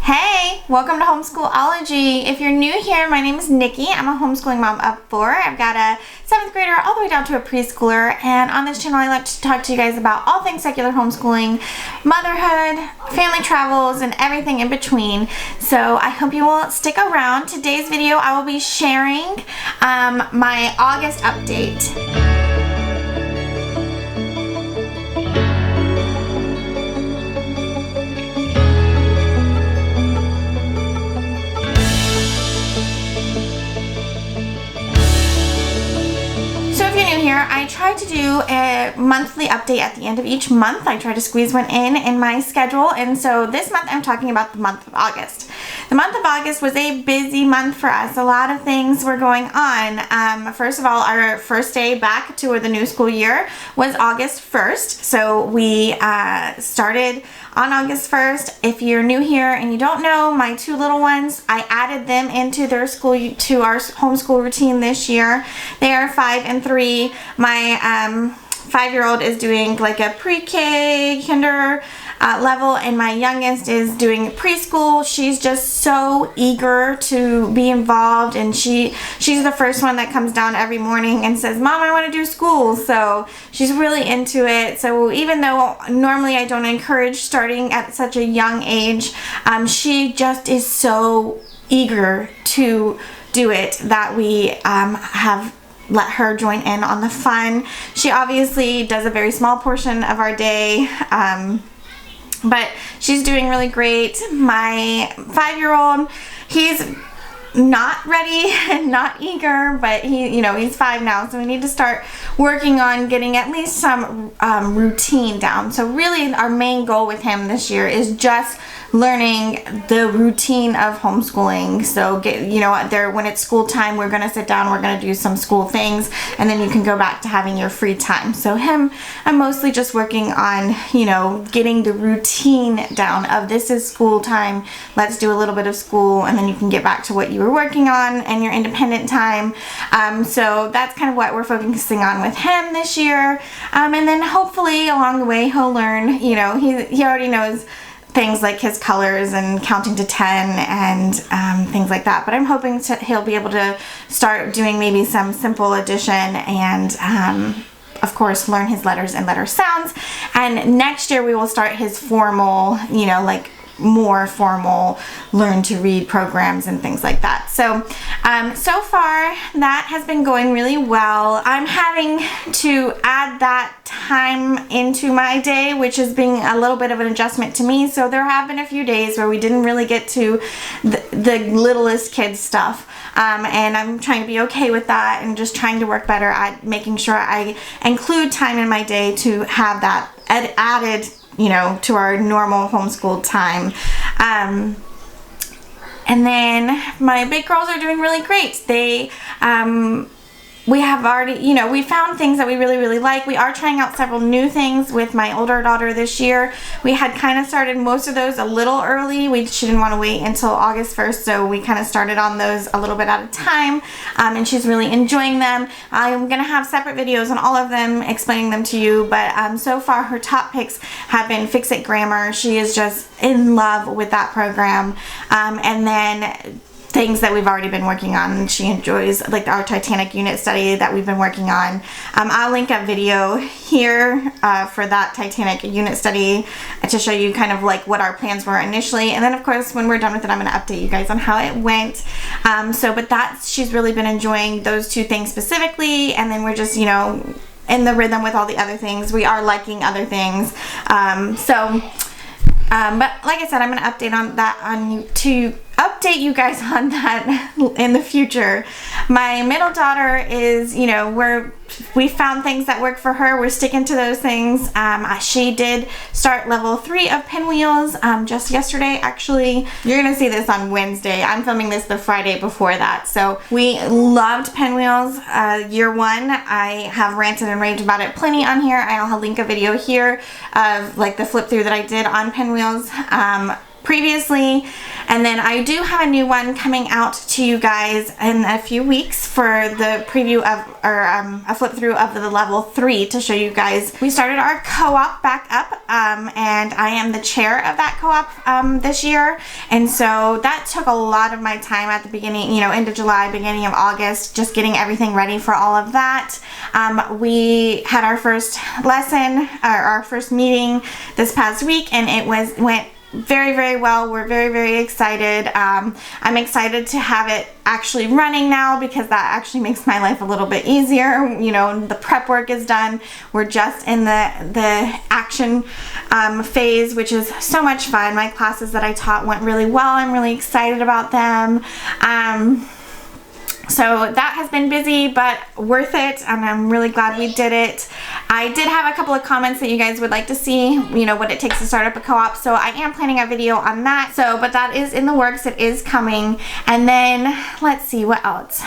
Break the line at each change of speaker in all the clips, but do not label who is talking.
Hey, welcome to Homeschool-ology. If you're new here, my name is Nikki. I'm a homeschooling mom of 4. I've got a 7th grader all the way down to a preschooler, and on this channel I like to talk to you guys about all things secular homeschooling, motherhood, family travels, and everything in between. So I hope you will stick around. Today's video I will be sharing my August update. Here, I try to do a monthly update at the end of each month. I try to squeeze one in my schedule, and so this month I'm talking about the month of August. The month of August was a busy month for us. A lot of things were going on. First of all, our first day back to the new school year was August 1st. So we started on August 1st. If you're new here and you don't know, my 2 little ones, I added them into their school, to our homeschool routine this year. They are 5 and 3. My 5-year-old is doing like a pre-K, kinder level, and my youngest is doing preschool. She's just so eager to be involved, and she's the first one that comes down every morning and says, "Mom, I want to do school." So she's really into it. So even though normally I don't encourage starting at such a young age, she just is so eager to do it that we have let her join in on the fun. She obviously does a very small portion of our day, but she's doing really great. My 5-year-old, he's not ready and not eager, but he's 5 now, so we need to start working on getting at least some routine down. So really our main goal with him this year is just learning the routine of homeschooling. So when it's school time, we're going to sit down, we're going to do some school things, and then you can go back to having your free time. So him, I'm mostly just working on getting the routine down of this is school time, let's do a little bit of school, and then you can get back to what you were working on and your independent time. So that's kind of what we're focusing on with him this year, and then hopefully along the way he'll learn. He already knows things like his colors and counting to 10 and things like that, but I'm hoping he'll be able to start doing maybe some simple addition and of course learn his letters and letter sounds. And next year we will start his formal, more formal learn to read programs and things like that. So so far that has been going really well. I'm having to add that time into my day, which has been a little bit of an adjustment to me. So there have been a few days where we didn't really get to the littlest kids stuff, and I'm trying to be okay with that and just trying to work better at making sure I include time in my day to have that added to our normal homeschool time. And then my big girls are doing really great. We have already, we found things that we really, really like. We are trying out several new things with my older daughter this year. We had kind of started most of those a little early. She didn't want to wait until August 1st, so we kind of started on those a little bit at a time, and she's really enjoying them. I'm going to have separate videos on all of them, explaining them to you, but so far her top picks have been Fix It Grammar. She is just in love with that program, and then things that we've already been working on she enjoys, like our Titanic unit study that we've been working on. I'll link a video here for that Titanic unit study to show you kind of like what our plans were initially, and then of course when we're done with it I'm going to update you guys on how it went. But she's really been enjoying those 2 things specifically, and then we're just in the rhythm with all the other things. We are liking other things, but like I said, I'm going to update on that to update you guys on that in the future. My middle daughter is, we found things that work for her. We're sticking to those things. She did start level 3 of pinwheels just yesterday. Actually, you're gonna see this on Wednesday. I'm filming this the Friday before that. So we loved pinwheels year 1. I have ranted and raved about it plenty on here. I'll link a video here of like the flip through that I did on pinwheels previously. And then I do have a new one coming out to you guys in a few weeks for the preview of, or a flip through of the level 3 to show you guys. We started our co-op back up, and I am the chair of that co-op this year. And so that took a lot of my time at the beginning, you know, end of July, beginning of August, just getting everything ready for all of that. We had our first lesson, or our first meeting this past week, and it went very, very well. We're very, very excited. I'm excited to have it actually running now, because that actually makes my life a little bit easier. You know, the prep work is done. We're just in the action phase, which is so much fun. My classes that I taught went really well. I'm really excited about them. So that has been busy, but worth it, and I'm really glad we did it. I did have a couple of comments that you guys would like to see, you know, what it takes to start up a co-op, so I am planning a video on that. So, but that is in the works, it is coming. And then, let's see, what else?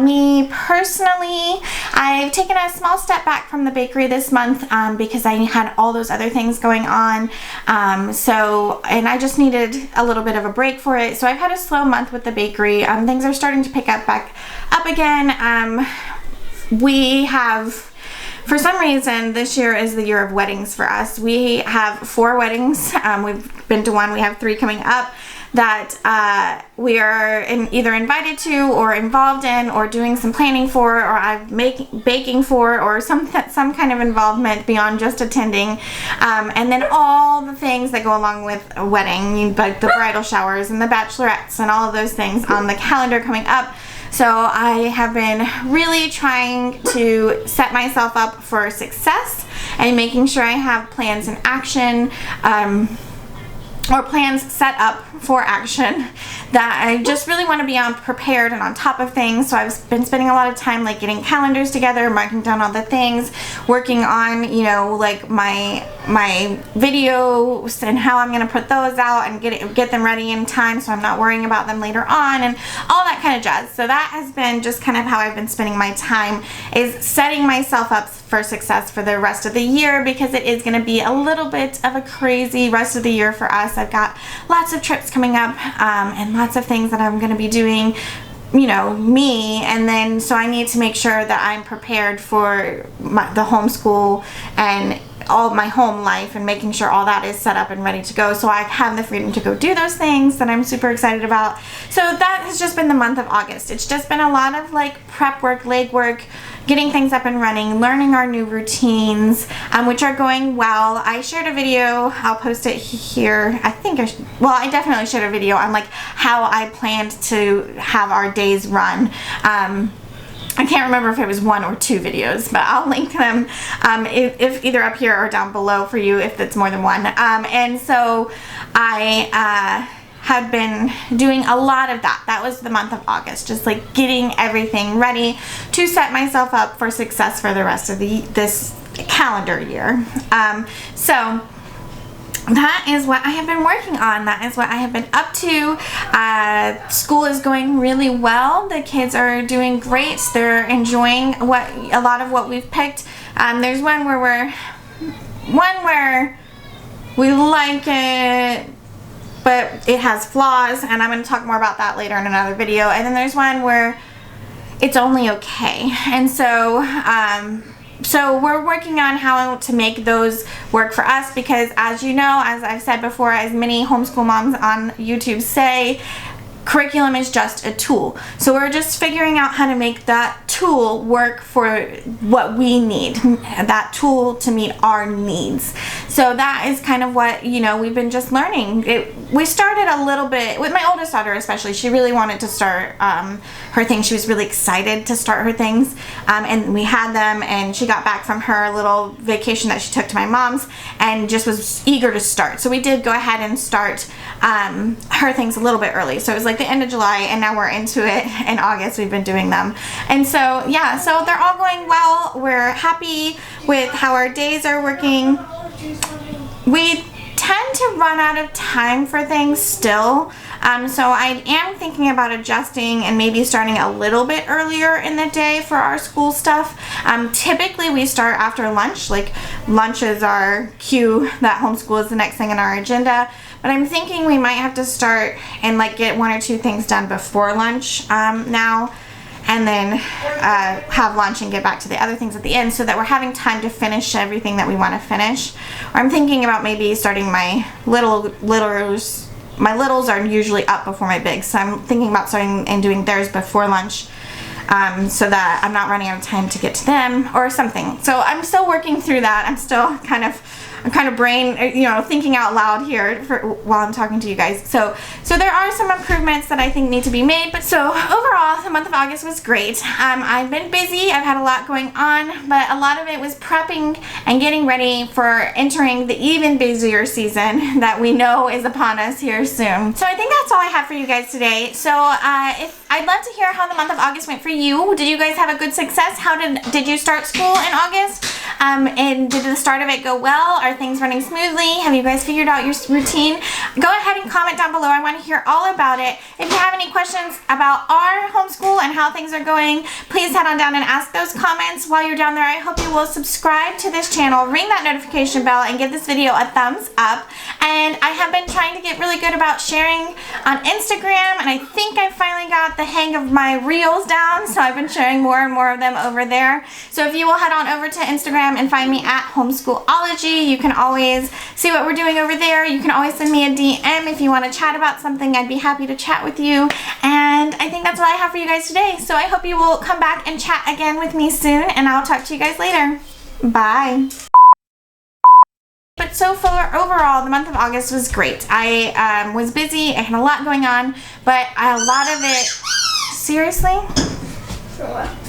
Me personally, I've taken a small step back from the bakery this month because I had all those other things going on. And I just needed a little bit of a break for it. So I've had a slow month with the bakery. Things are starting to pick up again. We have, for some reason, this year is the year of weddings for us. We have 4 weddings. We've been to one. We have 3 coming up that we are either invited to or involved in or doing some planning for, or I'm baking for, or some kind of involvement beyond just attending. And then all the things that go along with a wedding, like the bridal showers and the bachelorettes and all of those things on the calendar coming up. So I have been really trying to set myself up for success and making sure I have plans in action, or plans set up for action, that I just really want to be prepared and on top of things. So I've been spending a lot of time like getting calendars together, marking down all the things, working on, you know, like my videos and how I'm going to put those out and get them ready in time, so I'm not worrying about them later on and all that kind of jazz. So that has been just kind of how I've been spending my time, is setting myself up for success for the rest of the year, because it is going to be a little bit of a crazy rest of the year for us. I've got lots of trips coming up, and lots of things that I'm going to be doing, you know, me, and then so I need to make sure that I'm prepared for the homeschool and all my home life, and making sure all that is set up and ready to go, so I have the freedom to go do those things that I'm super excited about. So that has just been the month of August. It's just been a lot of like prep work, legwork, getting things up and running, learning our new routines, which are going well. I shared a video, I'll post it here. I definitely shared a video on like how I planned to have our days run. I can't remember if it was 1 or 2 videos, but I'll link them if either up here or down below for you if it's more than one. And so I had been doing a lot of that. That was the month of August, just like getting everything ready to set myself up for success for the rest of this calendar year. So that is what I have been working on. That is what I have been up to. School is going really well. The kids are doing great. They're enjoying a lot of what we've picked. There's one where we like it, but it has flaws, and I'm going to talk more about that later in another video. And then there's one where it's only okay. And so so we're working on how to make those work for us, because as you know, as I've said before, as many homeschool moms on YouTube say, curriculum is just a tool. So we're just figuring out how to make that tool work for what we need, that tool to meet our needs. So that is kind of what, you know, we've been just learning. We started a little bit with my oldest daughter, especially. She really wanted to start her thing. She was really excited to start her things, and we had them, and she got back from her little vacation that she took to my mom's and just was eager to start. So we did go ahead and start her things a little bit early. So it was like the end of July, and now we're into it in August. We've been doing them, and so yeah, so they're all going well. We're happy with how our days are working. We tend to run out of time for things still, so I am thinking about adjusting and maybe starting a little bit earlier in the day for our school stuff. Typically we start after lunch. Like lunch is our cue that homeschool is the next thing in our agenda, but I'm thinking we might have to start and like get 1 or 2 things done before lunch now, and then have lunch and get back to the other things at the end so that we're having time to finish everything that we want to finish. Or I'm thinking about maybe starting my littles. My littles are usually up before my bigs, so I'm thinking about starting and doing theirs before lunch, so that I'm not running out of time to get to them or something. So I'm still working through that. I'm still kind of thinking out loud here while I'm talking to you guys. So there are some improvements that I think need to be made. But so overall, the month of August was great. I've been busy. I've had a lot going on, but a lot of it was prepping and getting ready for entering the even busier season that we know is upon us here soon. So I think that's all I have for you guys today. So I'd love to hear how the month of August went for you. Did you guys have a good success? How did you start school in August? And did the start of it go well? Are things running smoothly? Have you guys figured out your routine? Go ahead and comment down below. I want to hear all about it. If you have any questions about our homeschool and how things are going, please head on down and ask those comments. While you're down there, I hope you will subscribe to this channel, ring that notification bell, and give this video a thumbs up. And I have been trying to get really good about sharing on Instagram, and I think I finally got the hang of my reels down, so I've been sharing more and more of them over there. So if you will head on over to Instagram and find me at Homeschool-ology, you can always see what we're doing over there. You can always send me a DM if you want to chat about something. I'd be happy to chat with you. And I think that's all I have for you guys today. So I hope you will come back and chat again with me soon, and I'll talk to you guys later. Bye. But so far, overall, the month of August was great. I was busy. I had a lot going on, but a lot of it... Seriously?
For what?